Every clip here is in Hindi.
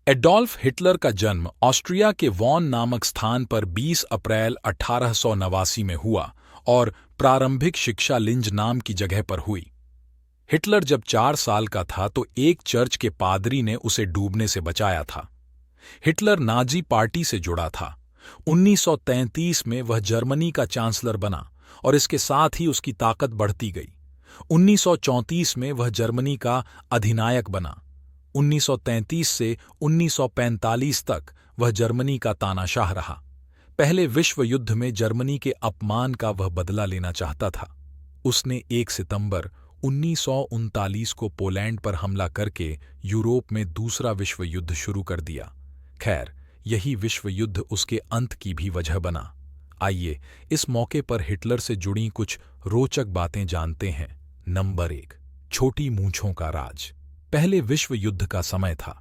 एडोल्फ हिटलर का जन्म ऑस्ट्रिया के वॉन नामक स्थान पर 20 अप्रैल 1889 में हुआ और प्रारंभिक शिक्षा लिंज नाम की जगह पर हुई। हिटलर जब 4 साल का था तो एक चर्च के पादरी ने उसे डूबने से बचाया था। हिटलर नाजी पार्टी से जुड़ा था। 1933 में वह जर्मनी का चांसलर बना और इसके साथ ही उसकी ताकत बढ़ती गई। 1934 में वह जर्मनी का अधिनायक बना। 1933 से 1945 तक वह जर्मनी का तानाशाह रहा। पहले विश्व युद्ध में जर्मनी के अपमान का वह बदला लेना चाहता था। उसने 1 सितंबर 1939 को पोलैंड पर हमला करके यूरोप में दूसरा विश्व युद्ध शुरू कर दिया। खैर, यही विश्व युद्ध उसके अंत की भी वजह बना। आइए इस मौके पर हिटलर से जुड़ी कुछ रोचक बातें जानते हैं। नंबर 1, छोटी मूंछों का राज। पहले विश्व युद्ध का समय था।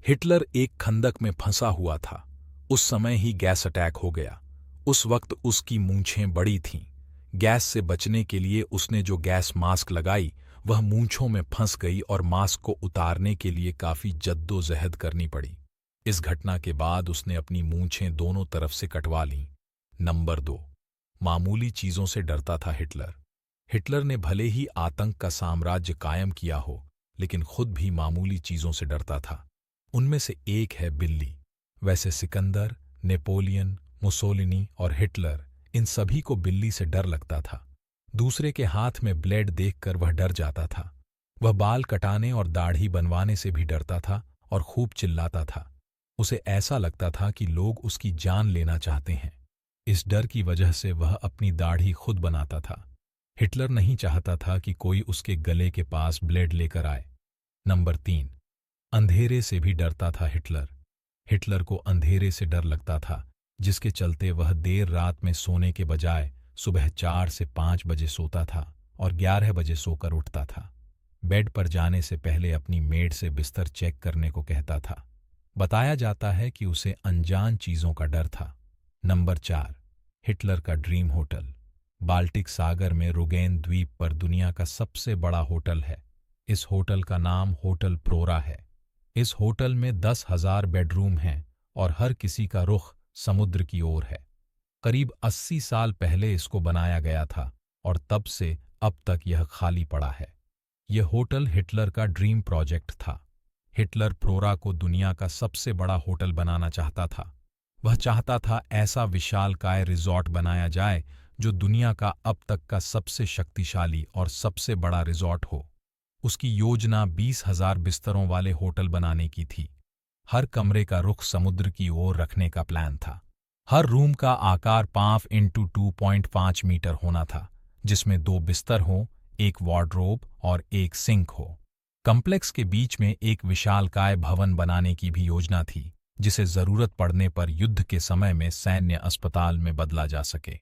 हिटलर एक खंदक में फंसा हुआ था। उस समय ही गैस अटैक हो गया। उस वक्त उसकी मूंछें बड़ी थीं। गैस से बचने के लिए उसने जो गैस मास्क लगाई वह मूंछों में फंस गई और मास्क को उतारने के लिए काफी जद्दोजहद करनी पड़ी। इस घटना के बाद उसने अपनी मूंछें दोनों तरफ से कटवा लीं। नंबर 2, मामूली चीजों से डरता था हिटलर। हिटलर ने भले ही आतंक का साम्राज्य कायम किया हो, लेकिन खुद भी मामूली चीजों से डरता था। उनमें से एक है बिल्ली। वैसे सिकंदर, नेपोलियन, मुसोलिनी और हिटलर, इन सभी को बिल्ली से डर लगता था। दूसरे के हाथ में ब्लेड देखकर वह डर जाता था। वह बाल कटाने और दाढ़ी बनवाने से भी डरता था और खूब चिल्लाता था। उसे ऐसा लगता था कि लोग उसकी जान लेना चाहते हैं। इस डर की वजह से वह अपनी दाढ़ी खुद बनाता था। हिटलर नहीं चाहता था कि कोई उसके गले के पास ब्लेड लेकर आए। नंबर 3, अंधेरे से भी डरता था हिटलर। हिटलर को अंधेरे से डर लगता था, जिसके चलते वह देर रात में सोने के बजाय सुबह 4 से 5 बजे सोता था और 11 बजे सोकर उठता था। बेड पर जाने से पहले अपनी मेड से बिस्तर चेक करने को कहता था। बताया जाता है कि उसे अनजान चीजों का डर था। नंबर 4, हिटलर का ड्रीम होटल। बाल्टिक सागर में रुगेन द्वीप पर दुनिया का सबसे बड़ा होटल है। इस होटल का नाम होटल प्रोरा है। इस होटल में 10,000 बेडरूम हैं और हर किसी का रुख समुद्र की ओर है। करीब 80 साल पहले इसको बनाया गया था और तब से अब तक यह खाली पड़ा है। यह होटल हिटलर का ड्रीम प्रोजेक्ट था। हिटलर प्रोरा को दुनिया का सबसे बड़ा होटल बनाना चाहता था। वह चाहता था ऐसा विशालकाय रिजॉर्ट बनाया जाए जो दुनिया का अब तक का सबसे शक्तिशाली और सबसे बड़ा रिजॉर्ट हो। उसकी योजना 20,000 बिस्तरों वाले होटल बनाने की थी। हर कमरे का रुख समुद्र की ओर रखने का प्लान था। हर रूम का आकार 5 इंटू 2.5 मीटर होना था, जिसमें 2 बिस्तर हों, एक वार्डरोब और एक सिंक हो। कॉम्प्लेक्स के बीच में एक विशालकाय भवन बनाने की भी योजना थी, जिसे जरूरत पड़ने पर युद्ध के समय में सैन्य अस्पताल में बदला जा सके।